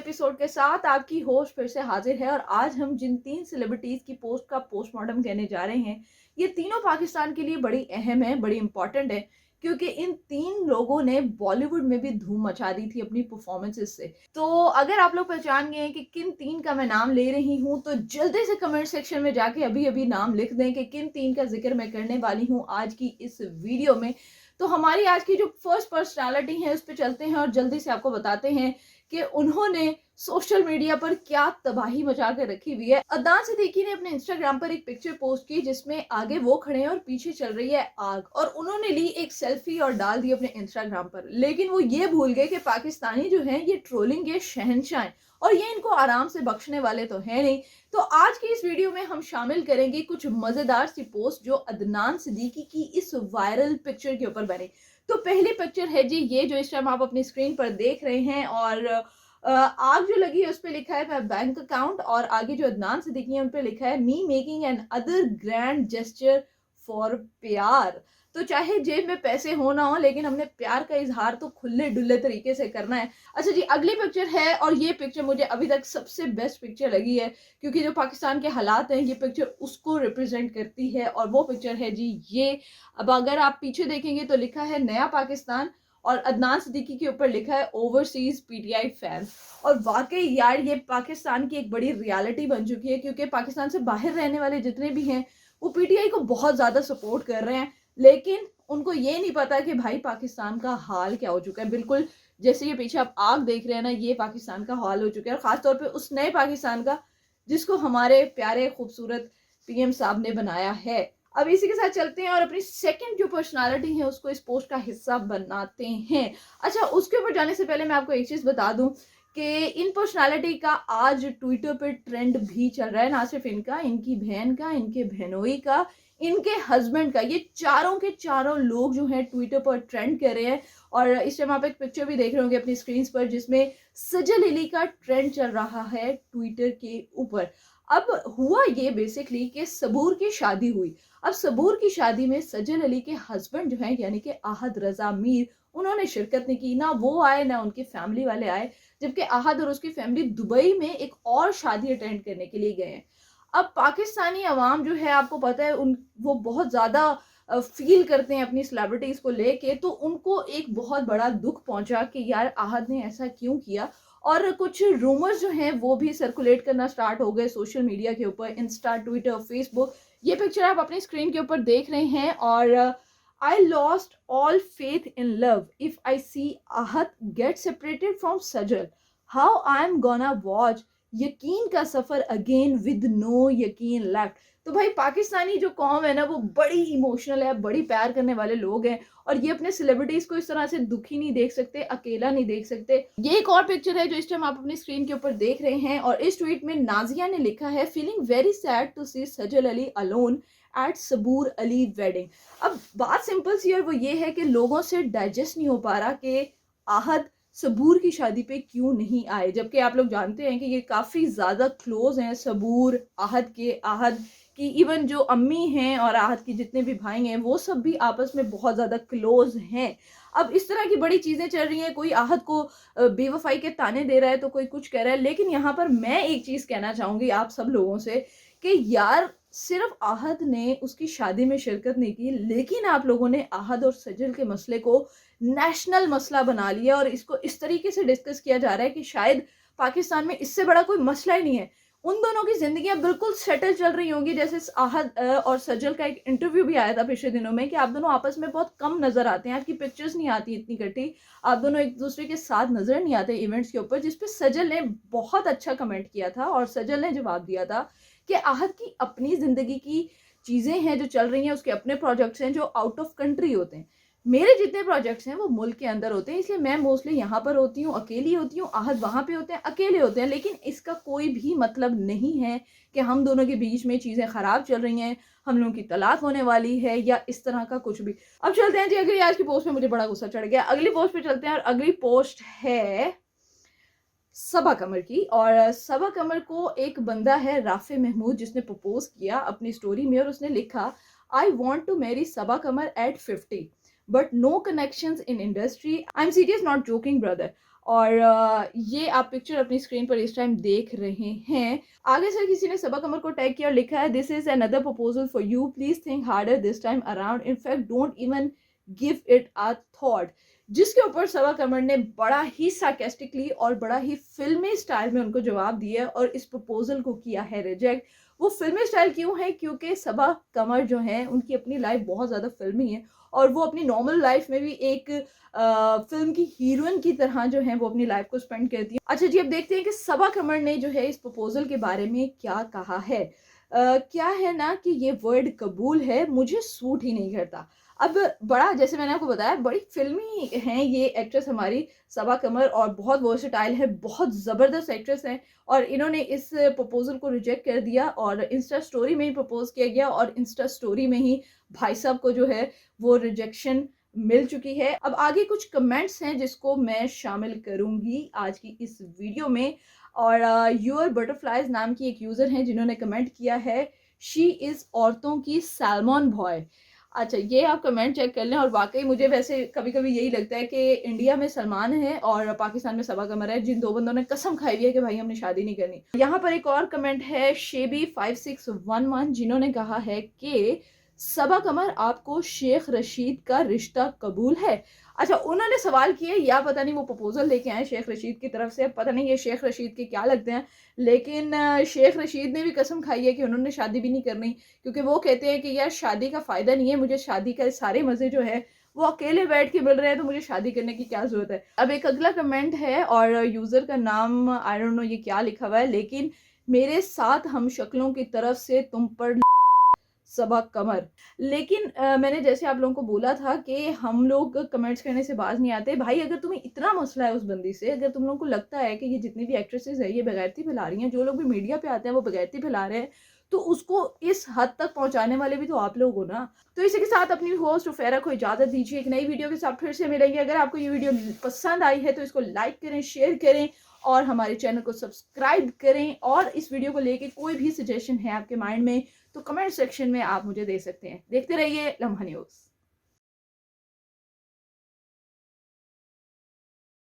Episode के साथ आपकी होस्ट फिर से हाजिर है। और आज हम जिन 3 सेलिब्रिटीज की पोस्ट का पोस्टमार्टम कहने जा रहे हैं, ये तीनों पाकिस्तान के लिए बड़ी अहम है, बड़ी इंपॉर्टेंट है, क्योंकि इन 3 लोगों ने बॉलीवुड में भी धूम मचा दी थी अपनी परफॉर्मेंसेस से। तो अगर आप लोग पहचान गए हैं कि किन 3 का मैं नाम ले रही हूँ, तो जल्दी से कमेंट सेक्शन में जाके अभी अभी नाम लिख दें कि किन 3 का जिक्र मैं करने वाली हूँ आज की इस वीडियो में। तो हमारी आज की जो फर्स्ट पर्सनालिटी है उस पर चलते हैं और जल्दी से आपको बताते हैं कि उन्होंने सोशल मीडिया पर क्या तबाही मचा के रखी हुई है। अदनान सिद्दीकी ने अपने इंस्टाग्राम पर एक पिक्चर पोस्ट की जिसमें आगे वो खड़े हैं और पीछे चल रही है आग, और उन्होंने ली एक सेल्फी और डाल दी अपने इंस्टाग्राम पर। लेकिन वो ये भूल गए कि पाकिस्तानी जो हैं ये ट्रोलिंग के शहंशाह हैं और ये इनको आराम से बख्शने वाले तो है नहीं। तो आज की इस वीडियो में हम शामिल करेंगे कुछ मजेदार सी पोस्ट जो अदनान सिद्दीकी की इस वायरल पिक्चर के ऊपर बनी। तो पहली पिक्चर है जी ये जो इस टाइम आप अपनी स्क्रीन पर देख रहे हैं, और आग जो लगी है उस पर लिखा है माय बैंक अकाउंट, और आगे जो अदनान सिद्दीकी है उन पर लिखा है me making an other grand gesture for प्यार। तो चाहे जेब में पैसे हो ना हो, लेकिन हमने प्यार का इजहार तो खुले डुल्ले तरीके से करना है। अच्छा जी, अगली पिक्चर है, और ये पिक्चर मुझे अभी तक सबसे बेस्ट पिक्चर लगी है, क्योंकि जो पाकिस्तान के हालात हैं ये पिक्चर उसको रिप्रेजेंट करती है। और वो पिक्चर है जी ये। अब अगर आप पीछे देखेंगे तो लिखा है नया पाकिस्तान, और अदनान सिद्दीकी के ऊपर लिखा है ओवरसीज पीटीआई फैंस। और वाकई यार ये पाकिस्तान की एक बड़ी रियलिटी बन चुकी है, क्योंकि पाकिस्तान से बाहर रहने वाले जितने भी हैं वो पीटीआई को बहुत ज़्यादा सपोर्ट कर रहे हैं, लेकिन उनको ये नहीं पता कि भाई पाकिस्तान का हाल क्या हो चुका है। बिल्कुल जैसे ये पीछे आप आग देख रहे हैं ना, ये पाकिस्तान का हाल हो चुका है, और ख़ासतौर पे उस नए पाकिस्तान का जिसको हमारे प्यारे खूबसूरत पीएम साहब ने बनाया है। अब इसी के साथ चलते हैं और अपनी सेकंड जो पर्सनालिटी है उसको इस पोस्ट का हिस्सा बनाते हैं। अच्छा, उसके ऊपर जाने से पहले मैं आपको एक चीज़ बता दूं कि इन पर्सनालिटी का आज ट्विटर पर ट्रेंड भी चल रहा है। ना सिर्फ इनका, इनकी बहन का, इनके बहनोई का, इनके हस्बैंड का, ये चारों के चारों लोग जो हैं ट्विटर पर ट्रेंड कर रहे हैं। और इस टाइम आप एक पिक्चर भी देख रहे होंगे अपनी स्क्रीन पर जिसमें सजल अली का ट्रेंड चल रहा है ट्विटर के ऊपर। अब हुआ ये बेसिकली कि सबूर की शादी हुई। अब सबूर की शादी में सजल अली के हस्बैंड जो हैं यानी कि आहद रजा मीर, उन्होंने शिरकत नहीं की। ना वो आए ना उनकी फैमिली वाले आए, जबकि आहद और उसकी फैमिली दुबई में एक और शादी अटेंड करने के लिए गए हैं। अब पाकिस्तानी अवाम जो है आपको पता है वो बहुत ज़्यादा फील करते हैं अपनी सेलिब्रिटीज़ को लेके, तो उनको एक बहुत बड़ा दुख पहुंचा कि यार आहद ने ऐसा क्यों किया। और कुछ रूमर्स जो हैं वो भी सर्कुलेट करना स्टार्ट हो गए सोशल मीडिया के ऊपर, इंस्टा, ट्विटर, फेसबुक। ये पिक्चर आप अपनी स्क्रीन के ऊपर देख रहे हैं, और I lost all faith in love if I see Ahad get separated from Sajal, how I am gonna watch Yakeen ka Safar again with no yakeen left. तो भाई पाकिस्तानी जो कौम है ना वो बड़ी इमोशनल है, बड़ी प्यार करने वाले लोग हैं, और ये अपने सेलिब्रिटीज को इस तरह से दुखी नहीं देख सकते, अकेला नहीं देख सकते। ये एक और पिक्चर है जो इस टाइम आप अपनी स्क्रीन के ऊपर देख रहे हैं, और इस ट्वीट में नाजिया ने लिखा है feeling very sad to see Sajal Ali alone at Sabur Ali wedding. अब बात सिंपल सी और वो ये है कि लोगों से डाइजेस्ट नहीं हो पा रहा कि आहद सबूर की शादी पे क्यों नहीं आए, जबकि आप लोग जानते हैं कि ये काफ़ी ज़्यादा क्लोज हैं सबूर आहद के। आहद की इवन जो अम्मी हैं और आहद के जितने भी भाई हैं वो सब भी आपस में बहुत ज़्यादा क्लोज हैं। अब इस तरह की बड़ी चीज़ें चल रही हैं, कोई आहद को बेवफाई के ताने दे रहा है तो कोई कुछ कह रहा है, लेकिन यहाँ पर मैं एक चीज़ कहना चाहूँगी आप सब लोगों से कि यार सिर्फ आहद ने उसकी शादी में शिरकत नहीं की, लेकिन आप लोगों ने आहद और सजल के मसले को नेशनल मसला बना लिया, और इसको इस तरीके से डिस्कस किया जा रहा है कि शायद पाकिस्तान में इससे बड़ा कोई मसला ही नहीं है। उन दोनों की जिंदगियां बिल्कुल सेटल चल रही होंगी। जैसे आहद और सजल का एक इंटरव्यू भी आया था पिछले दिनों में कि आप दोनों आपस में बहुत कम नजर आते हैं, आपकी पिक्चर्स नहीं आती इतनी इकट्ठी, आप दोनों एक दूसरे के साथ नजर नहीं आते इवेंट्स के ऊपर। जिसपे सजल ने बहुत अच्छा कमेंट किया था, और सजल ने जवाब दिया था कि आहद की अपनी ज़िंदगी की चीज़ें हैं जो चल रही हैं, उसके अपने प्रोजेक्ट्स हैं जो आउट ऑफ कंट्री होते हैं। मेरे जितने प्रोजेक्ट्स हैं वो मुल्क के अंदर होते हैं, इसलिए मैं मोस्टली यहाँ पर होती हूँ, अकेली होती हूँ, आहद वहाँ पे होते हैं, अकेले होते हैं। लेकिन इसका कोई भी मतलब नहीं है कि हम दोनों के बीच में चीज़ें ख़राब चल रही हैं, हम लोगों की तलाक होने वाली है या इस तरह का कुछ भी। अब चलते हैं जी अगली, आज की पोस्ट में मुझे बड़ा गुस्सा चढ़ गया, अगली पोस्ट पे चलते हैं। और अगली पोस्ट है सबा कमर की, और सबा कमर को एक बंदा है राफे महमूद जिसने प्रपोज किया अपनी स्टोरी में, और उसने लिखा I want to marry Saba Qamar at 50 but no connections in industry. I'm serious, not joking, brother. और ये आप पिक्चर अपनी स्क्रीन पर इस टाइम देख रहे हैं। आगे से किसी ने सबा कमर को टैग किया और लिखा है, this is another proposal for you, please think harder this time around, in fact don't even give it a thought. जिसके ऊपर सबा कमर ने बड़ा ही सार्केस्टिकली और बड़ा ही फिल्मी स्टाइल में उनको जवाब दिया और इस प्रपोजल को किया है रिजेक्ट। वो फिल्मी स्टाइल क्यों है? क्योंकि सबा कमर जो है उनकी अपनी लाइफ बहुत ज़्यादा फिल्मी है और वो अपनी नॉर्मल लाइफ में भी एक फिल्म की हीरोइन की तरह जो है वो अपनी लाइफ को स्पेंड करती है। अच्छा जी, अब देखते हैं कि सबा कमर ने जो है इस प्रपोजल के बारे में क्या कहा है। क्या है ना कि ये वर्ड कबूल है मुझे सूट ही नहीं करता। अब बड़ा, जैसे मैंने आपको बताया, बड़ी फिल्मी हैं ये एक्ट्रेस हमारी सबा कमर और बहुत वर्सेटाइल है, बहुत ज़बरदस्त एक्ट्रेस हैं और इन्होंने इस प्रपोजल को रिजेक्ट कर दिया और इंस्टा स्टोरी में ही प्रपोज किया गया और इंस्टा स्टोरी में ही भाई साहब को जो है वो रिजेक्शन मिल चुकी है। अब आगे कुछ कमेंट्स हैं जिसको मैं शामिल करूंगी आज की इस वीडियो में और यूर बटरफ्लाइज नाम की एक यूज़र हैं जिन्होंने कमेंट किया है, शी इज़ औरतों की सैल्मन बॉय। अच्छा, ये आप कमेंट चेक कर लें और वाकई मुझे वैसे कभी कभी यही लगता है कि इंडिया में सलमान है और पाकिस्तान में सबा कमर है, जिन दो बंदों ने कसम खाई हुई है कि भाई हमने शादी नहीं करनी। यहाँ पर एक और कमेंट है शेबी 5611 जिन्होंने कहा है कि सबा कमर आपको शेख रशीद का रिश्ता कबूल है। अच्छा, उन्होंने सवाल किया या पता नहीं वो प्रपोजल लेके आए शेख रशीद की तरफ से, पता नहीं ये शेख रशीद के क्या लगते हैं, लेकिन शेख रशीद ने भी कसम खाई है कि उन्होंने शादी भी नहीं करनी क्योंकि वो कहते हैं कि यार शादी का फ़ायदा नहीं है, मुझे शादी का सारे मज़े जो है वो अकेले बैठ के मिल रहे हैं तो मुझे शादी करने की क्या ज़रूरत है। अब एक अगला कमेंट है और यूज़र का नाम आई डोंट नो ये क्या लिखा हुआ है, लेकिन मेरे साथ हम शक्लों की तरफ से तुम पर सबा कमर। लेकिन मैंने जैसे आप लोगों को बोला था कि हम लोग कमेंट्स करने से बाज नहीं आते। भाई अगर तुम्हें इतना मसला है उस बंदी से, अगर तुम लोगों को लगता है कि ये जितनी भी एक्ट्रेसेस है ये बेगैरती फैला रही हैं, जो लोग भी मीडिया पे आते हैं वो बेगैरती फैला रहे हैं, तो उसको इस हद तक पहुंचाने वाले भी तो आप लोग हो ना। तो इसी के साथ अपनी होस्ट उफेरा को इजाजत दीजिए, एक नई वीडियो के साथ फिर से मिलेंगे। अगर आपको ये वीडियो पसंद आई है तो इसको लाइक करें, शेयर करें और हमारे चैनल को सब्सक्राइब करें। और इस वीडियो को लेके कोई भी सजेशन है आपके माइंड में तो कमेंट सेक्शन में आप मुझे दे सकते हैं। देखते रहिए लम्हा न्यूज़।